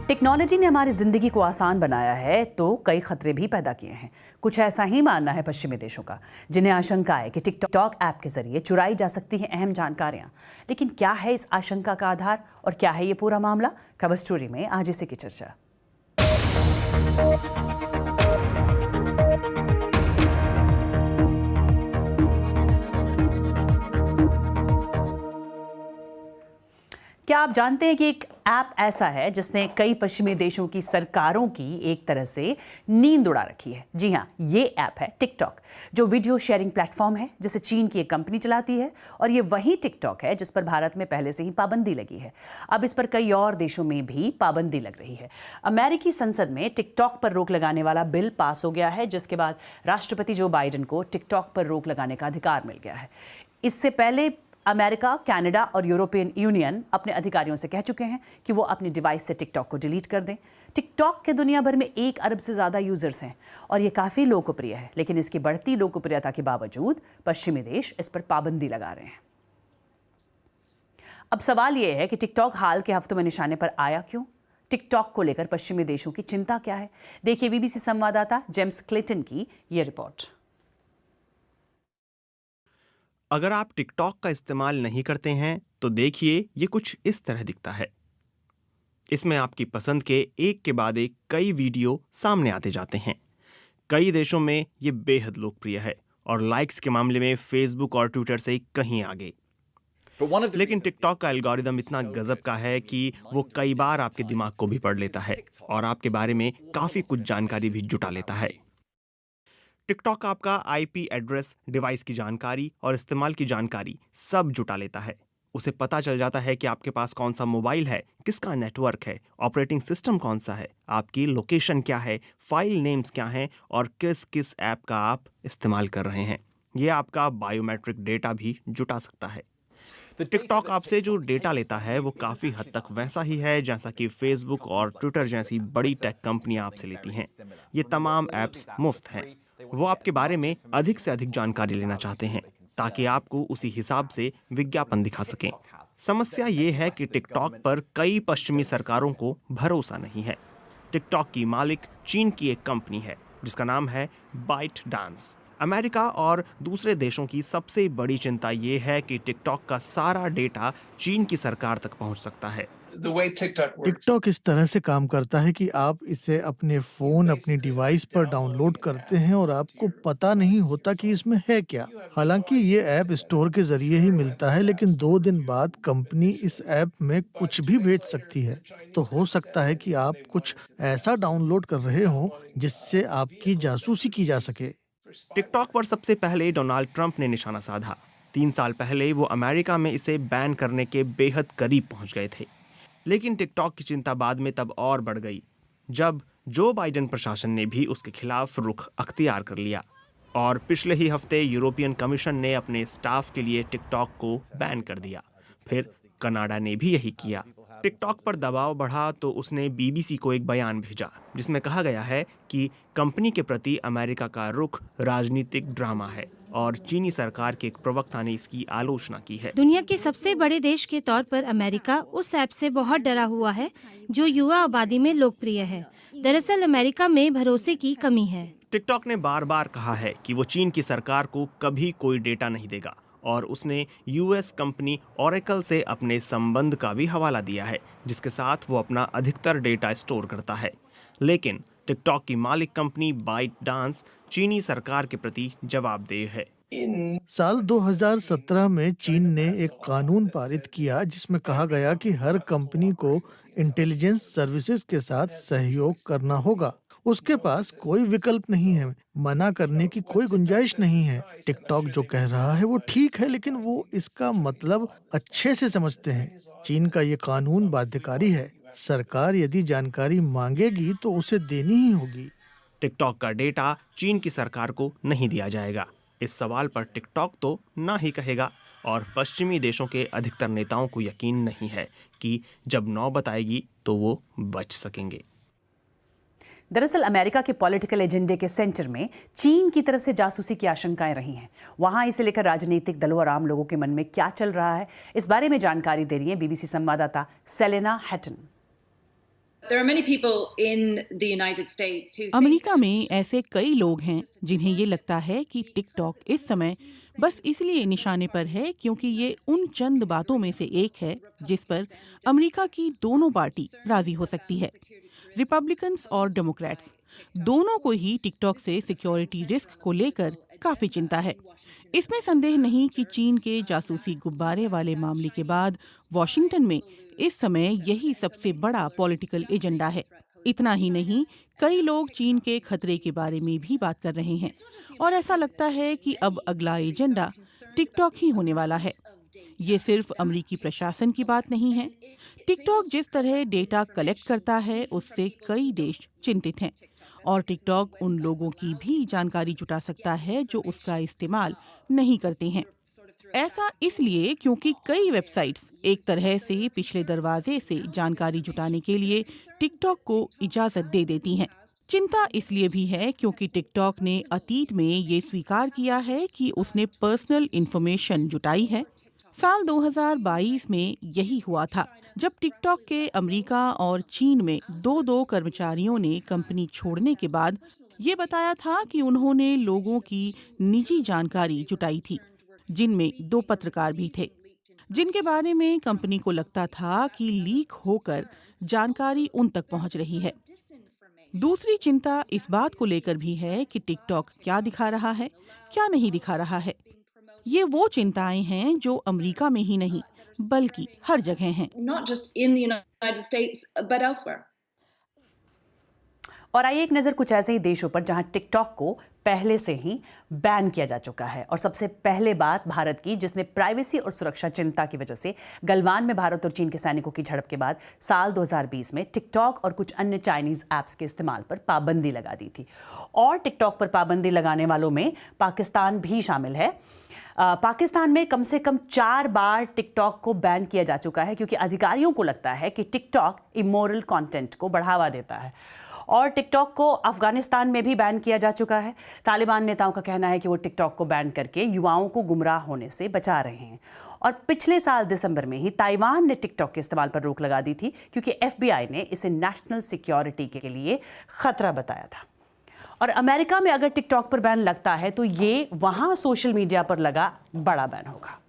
Technology ने हमारी जिंदगी को आसान बनाया है तो कई खतरे भी पैदा किए हैं। कुछ ऐसा ही मानना है पश्चिमी देशों का, जिन्हें आशंका है कि टिकटॉक ऐप के जरिए चुराई जा सकती हैं अहम जानकारियां। लेकिन क्या है इस आशंका का आधार और क्या है ये पूरा मामला? कवर स्टोरी में आज इसी की चर्चा। क्या आप जानते हैं कि एक ऐप ऐसा है जिसने कई पश्चिमी देशों की सरकारों की एक तरह से नींद उड़ा रखी है? जी हाँ, ये ऐप है टिकटॉक, जो वीडियो शेयरिंग प्लेटफॉर्म है जिसे चीन की एक कंपनी चलाती है। और ये वही टिकटॉक है जिस पर भारत में पहले से ही पाबंदी लगी है। अब इस पर कई और देशों में भी पाबंदी लग रही है। अमेरिकी संसद में टिकटॉक पर रोक लगाने वाला बिल पास हो गया है, जिसके बाद राष्ट्रपति जो बाइडेन को टिकटॉक पर रोक लगाने का अधिकार मिल गया है। इससे पहले अमेरिका, कनाडा और यूरोपियन यूनियन अपने अधिकारियों से कह चुके हैं कि वो अपनी डिवाइस से टिकटॉक को डिलीट कर दें। टिकटॉक के दुनिया भर में 1 अरब से ज़्यादा यूजर्स हैं और ये काफ़ी लोकप्रिय है। लेकिन इसकी बढ़ती लोकप्रियता के बावजूद पश्चिमी देश इस पर पाबंदी लगा रहे हैं। अब सवाल ये है कि टिकटॉक हाल के हफ्तों में निशाने पर आया क्यों? टिकटॉक को लेकर पश्चिमी देशों की चिंता क्या है? देखिए बीबीसी संवाददाता जेम्स क्लेटन की ये रिपोर्ट। अगर आप टिकटॉक का इस्तेमाल नहीं करते हैं तो देखिए ये कुछ इस तरह दिखता है। इसमें आपकी पसंद के एक के बाद एक कई वीडियो सामने आते जाते हैं। कई देशों में ये बेहद लोकप्रिय है और लाइक्स के मामले में फेसबुक और ट्विटर से कहीं आगे। लेकिन टिकटॉक का एल्गोरिदम इतना गजब का है कि वो कई बार आपके दिमाग को भी पढ़ लेता है और आपके बारे में काफी कुछ जानकारी भी जुटा लेता है। टिकटॉक आपका आईपी एड्रेस, डिवाइस की जानकारी और इस्तेमाल की जानकारी सब जुटा लेता है। उसे पता चल जाता है कि आपके पास कौन सा मोबाइल है, किसका नेटवर्क है, ऑपरेटिंग सिस्टम कौन सा है, आपकी लोकेशन क्या है, फाइल नेम्स क्या हैं और किस किस ऐप का आप इस्तेमाल कर रहे हैं। ये आपका बायोमेट्रिक डेटा भी जुटा सकता है। टिकटॉक आपसे जो डेटा लेता है वो काफ़ी हद तक वैसा ही है जैसा कि फेसबुक और ट्विटर जैसी बड़ी टेक कंपनियां आपसे लेती हैं। ये तमाम ऐप्स मुफ्त हैं। वो आपके बारे में अधिक से अधिक जानकारी लेना चाहते हैं ताकि आपको उसी हिसाब से विज्ञापन दिखा सकें। समस्या ये है कि टिकटॉक पर कई पश्चिमी सरकारों को भरोसा नहीं है। टिकटॉक की मालिक चीन की एक कंपनी है जिसका नाम है बाइट डांस। अमेरिका और दूसरे देशों की सबसे बड़ी चिंता ये है कि टिकटॉक का सारा डेटा चीन की सरकार तक पहुंच सकता है। टिकटॉक इस तरह से काम करता है कि आप इसे अपने फ़ोन, अपनी डिवाइस पर डाउनलोड करते हैं और आपको पता नहीं होता कि इसमें है क्या। हालांकि ये ऐप स्टोर के ज़रिए ही मिलता है, लेकिन 2 दिन बाद कंपनी इस ऐप में कुछ भी भेज सकती है। तो हो सकता है कि आप कुछ ऐसा डाउनलोड कर रहे हों जिससे आपकी जासूसी की जा सके। टिकटॉक पर सबसे पहले डोनाल्ड ट्रंप ने निशाना साधा। 3 साल पहले वो अमेरिका में इसे बैन करने के बेहद करीब पहुंच गए थे। लेकिन टिकटॉक की चिंता बाद में तब और बढ़ गई जब जो बाइडेन प्रशासन ने भी उसके खिलाफ रुख अख्तियार कर लिया और पिछले ही हफ्ते यूरोपियन कमीशन ने अपने स्टाफ के लिए टिकटॉक को बैन कर दिया। फिर कनाडा ने भी यही किया। टिकटॉक पर दबाव बढ़ा तो उसने बीबीसी को एक बयान भेजा जिसमें कहा गया है कि कंपनी के प्रति अमेरिका का रुख राजनीतिक ड्रामा है और चीनी सरकार के एक प्रवक्ता ने इसकी आलोचना की है। दुनिया के सबसे बड़े देश के तौर पर अमेरिका उस ऐप से बहुत डरा हुआ है जो युवा आबादी में लोकप्रिय है। दरअसल अमेरिका में भरोसे की कमी है। टिकटॉक ने बार बार कहा है कि वो चीन की सरकार को कभी कोई डेटा नहीं देगा और उसने यूएस कंपनी ओरेकल से अपने संबंध का भी हवाला दिया है जिसके साथ वो अपना अधिकतर डेटा स्टोर करता है। लेकिन टिकटॉक की मालिक कंपनी बाइट डांस चीनी सरकार के प्रति जवाबदेह है। साल 2017 में चीन ने एक कानून पारित किया जिसमें कहा गया कि हर कंपनी को इंटेलिजेंस सर्विसेज के साथ सहयोग करना होगा। उसके पास कोई विकल्प नहीं है, मना करने की कोई गुंजाइश नहीं है। टिकटॉक जो कह रहा है वो ठीक है, लेकिन वो इसका मतलब अच्छे से समझते हैं। चीन का ये कानून बाध्यकारी है। सरकार यदि जानकारी मांगेगी तो उसे देनी ही होगी। टिकटॉक का डेटा चीन की सरकार को नहीं दिया जाएगा। इस सवाल पर टिकटॉक तो ना ही कहेगा और पश्चिमी देशों के अधिकतर नेताओं को यकीन नहीं है कि जब नौबत आएगी तो वो बच सकेंगे। दरअसल अमेरिका के पॉलिटिकल एजेंडे के सेंटर में चीन की तरफ से जासूसी की आशंकाएं रही हैं। वहां इसे लेकर राजनीतिक दलों और आम लोगों के मन में क्या चल रहा है, इस बारे में जानकारी दे रही हैं बीबीसी संवाददाता Selena हैटन। There are many people in the United States who think America में ऐसे कई लोग हैं जिन्हें ये लगता है कि टिकटॉक इस समय बस इसलिए निशाने पर है क्योंकि ये उन चंद बातों में से एक है जिस पर अमेरिका की दोनों पार्टी राजी हो सकती है। रिपब्लिकन्स और डेमोक्रेट्स दोनों को ही टिकटॉक से सिक्योरिटी रिस्क को लेकर काफी चिंता है। इसमें संदेह नहीं कि चीन के जासूसी गुब्बारे वाले मामले के बाद वॉशिंगटन में इस समय यही सबसे बड़ा पॉलिटिकल एजेंडा है। इतना ही नहीं, कई लोग चीन के खतरे के बारे में भी बात कर रहे हैं और ऐसा लगता है कि अब अगला एजेंडा टिकटॉक ही होने वाला है। ये सिर्फ अमेरिकी प्रशासन की बात नहीं है। टिकटॉक जिस तरह डेटा कलेक्ट करता है उससे कई देश चिंतित हैं और टिकटॉक उन लोगों की भी जानकारी जुटा सकता है जो उसका इस्तेमाल नहीं करते हैं। ऐसा इसलिए क्योंकि कई वेबसाइट्स एक तरह से पिछले दरवाजे से जानकारी जुटाने के लिए टिकटॉक को इजाजत दे देती हैं। चिंता इसलिए भी है क्योंकि टिकटॉक ने अतीत में ये स्वीकार किया है कि उसने पर्सनल इंफॉर्मेशन जुटाई है। साल 2022 में यही हुआ था जब टिकटॉक के अमेरिका और चीन में दो कर्मचारियों ने कंपनी छोड़ने के बाद ये बताया था कि उन्होंने लोगों की निजी जानकारी जुटाई थी, जिनमें 2 पत्रकार भी थे, जिनके बारे में कंपनी को लगता था कि लीक होकर जानकारी उन तक पहुंच रही है। दूसरी चिंता इस बात को लेकर भी है कि टिकटॉक क्या दिखा रहा है, क्या नहीं दिखा रहा है। ये वो चिंताएं हैं जो अमेरिका में ही नहीं बल्कि हर जगह हैं। not just in the United States but elsewhere. और आइए एक नज़र कुछ ऐसे ही देशों पर जहां टिकटॉक को पहले से ही बैन किया जा चुका है। और सबसे पहले बात भारत की, जिसने प्राइवेसी और सुरक्षा चिंता की वजह से गलवान में भारत और चीन के सैनिकों की झड़प के बाद साल 2020 में टिकटॉक और कुछ अन्य चाइनीज ऐप्स के इस्तेमाल पर पाबंदी लगा दी थी। और टिकटॉक पर पाबंदी लगाने वालों में पाकिस्तान भी शामिल है। पाकिस्तान में कम से कम 4 बार टिकटॉक को बैन किया जा चुका है क्योंकि अधिकारियों को लगता है कि टिकटॉक इमोरल कंटेंट को बढ़ावा देता है। और टिकटॉक को अफगानिस्तान में भी बैन किया जा चुका है। तालिबान नेताओं का कहना है कि वो टिकटॉक को बैन करके युवाओं को गुमराह होने से बचा रहे हैं। और पिछले साल दिसंबर में ही ताइवान ने टिकटॉक के इस्तेमाल पर रोक लगा दी थी क्योंकि FBI ने इसे नेशनल सिक्योरिटी के लिए खतरा बताया था। और अमेरिका में अगर टिकटॉक पर बैन लगता है तो ये वहाँ सोशल मीडिया पर लगा बड़ा बैन होगा।